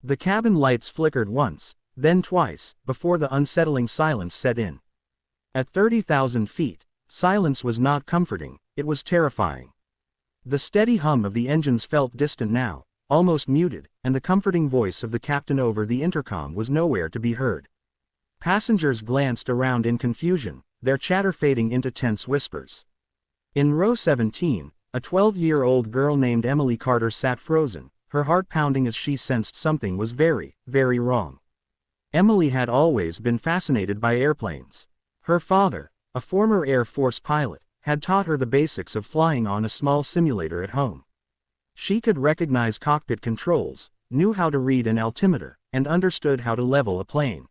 The cabin lights flickered once, then twice, before the unsettling silence set in. At 30,000 feet, silence was not comforting, it was terrifying. The steady hum of the engines felt distant now, almost muted, and the comforting voice of the captain over the intercom was nowhere to be heard. Passengers glanced around in confusion, their chatter fading into tense whispers. In row 17, a 12-year-old girl named Emily Carter sat frozen, her heart pounding as she sensed something was very, very wrong. Emily had always been fascinated by airplanes. Her father, a former Air Force pilot, had taught her the basics of flying on a small simulator at home. She could recognize cockpit controls, knew how to read an altimeter, and understood how to level a plane.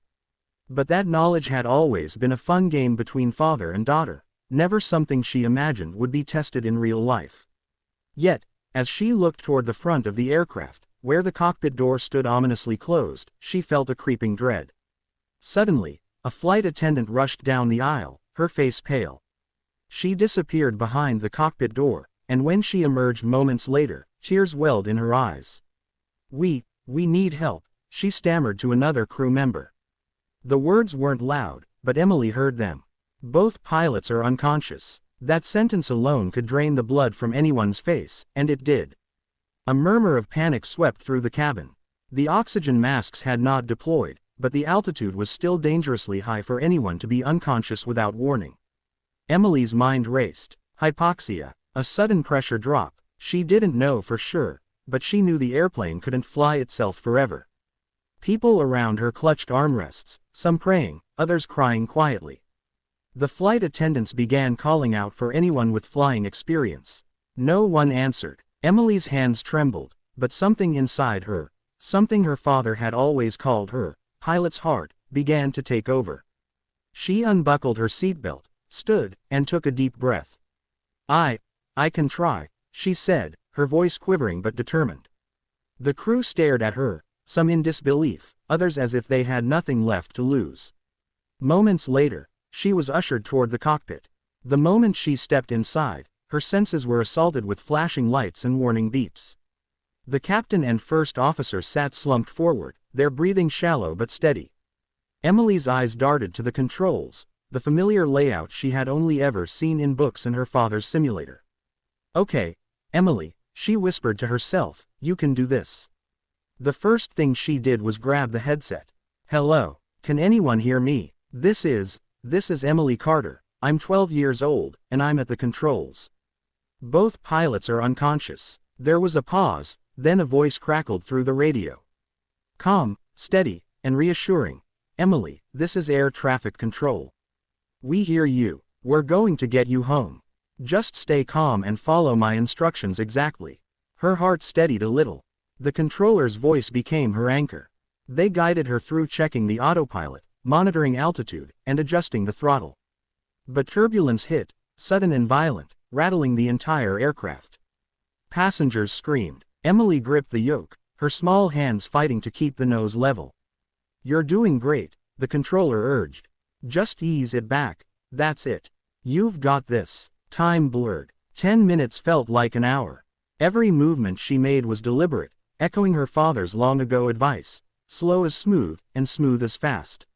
But that knowledge had always been a fun game between father and daughter, never something she imagined would be tested in real life. Yet, as she looked toward the front of the aircraft, where the cockpit door stood ominously closed, she felt a creeping dread. Suddenly, a flight attendant rushed down the aisle, her face pale. She disappeared behind the cockpit door, and when she emerged moments later, tears welled in her eyes. We need help," she stammered to another crew member. The words weren't loud, but Emily heard them. "Both pilots are unconscious." That sentence alone could drain the blood from anyone's face, and it did. A murmur of panic swept through the cabin. The oxygen masks had not deployed, but the altitude was still dangerously high for anyone to be unconscious without warning. Emily's mind raced. Hypoxia, a sudden pressure drop. She didn't know for sure, but she knew the airplane couldn't fly itself forever. People around her clutched armrests, some praying, others crying quietly. The flight attendants began calling out for anyone with flying experience. No one answered. Emily's hands trembled, but something inside her, something her father had always called her, pilot's heart, began to take over. She unbuckled her seatbelt, stood, and took a deep breath. I can try," she said, her voice quivering but determined. The crew stared at her, some in disbelief, others as if they had nothing left to lose. Moments later, she was ushered toward the cockpit. The moment she stepped inside, her senses were assaulted with flashing lights and warning beeps. The captain and first officer sat slumped forward, their breathing shallow but steady. Emily's eyes darted to the controls, the familiar layout she had only ever seen in books and her father's simulator. "Okay, Emily," she whispered to herself, "you can do this." The first thing she did was grab the headset. "Hello, can anyone hear me? This is Emily Carter. I'm 12 years old, and I'm at the controls. Both pilots are unconscious." There was a pause, then a voice crackled through the radio. Calm, steady, and reassuring. "Emily, this is air traffic control. We hear you. We're going to get you home. Just stay calm and follow my instructions exactly." Her heart steadied a little. The controller's voice became her anchor. They guided her through checking the autopilot, monitoring altitude, and adjusting the throttle. But turbulence hit, sudden and violent, rattling the entire aircraft. Passengers screamed. Emily gripped the yoke, her small hands fighting to keep the nose level. "You're doing great," the controller urged. "Just ease it back. That's it. You've got this." Time blurred. 10 minutes felt like an hour. Every movement she made was deliberate, echoing her father's long-ago advice, slow as smooth, and smooth as fast.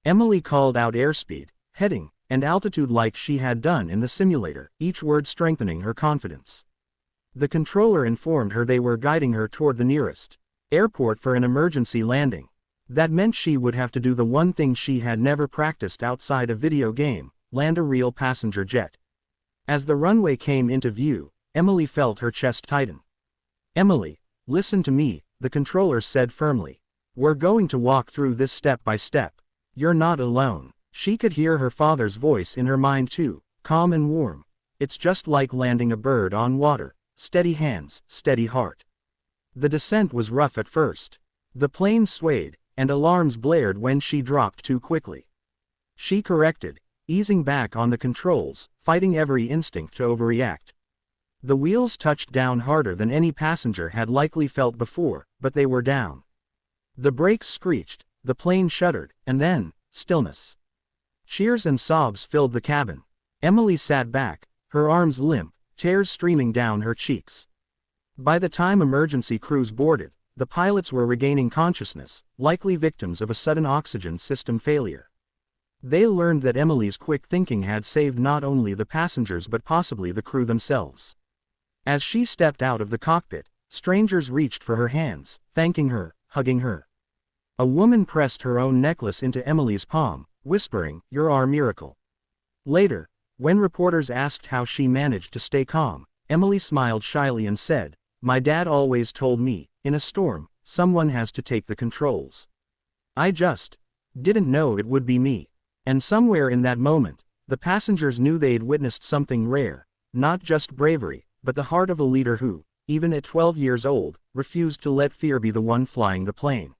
Emily called out airspeed, heading, and altitude like she had done in the simulator, each word strengthening her confidence. The controller informed her they were guiding her toward the nearest airport for an emergency landing. That meant she would have to do the one thing she had never practiced outside a video game, land a real passenger jet. As the runway came into view, Emily felt her chest tighten. "Emily, listen to me," the controller said firmly. "We're going to walk through this step by step. You're not alone." She could hear her father's voice in her mind too, calm and warm. "It's just like landing a bird on water. Steady hands, steady heart." The descent was rough at first. The plane swayed, and alarms blared when she dropped too quickly. She corrected, easing back on the controls, fighting every instinct to overreact. The wheels touched down harder than any passenger had likely felt before, but they were down. The brakes screeched, the plane shuddered, and then, stillness. Cheers and sobs filled the cabin. Emily sat back, her arms limp, tears streaming down her cheeks. By the time emergency crews boarded, the pilots were regaining consciousness, likely victims of a sudden oxygen system failure. They learned that Emily's quick thinking had saved not only the passengers but possibly the crew themselves. As she stepped out of the cockpit, strangers reached for her hands, thanking her, hugging her. A woman pressed her own necklace into Emily's palm, whispering, "You're our miracle." Later, when reporters asked how she managed to stay calm, Emily smiled shyly and said, "My dad always told me, in a storm, someone has to take the controls. I just didn't know it would be me." And somewhere in that moment, the passengers knew they'd witnessed something rare, not just bravery, but the heart of a leader who, even at 12 years old, refused to let fear be the one flying the plane.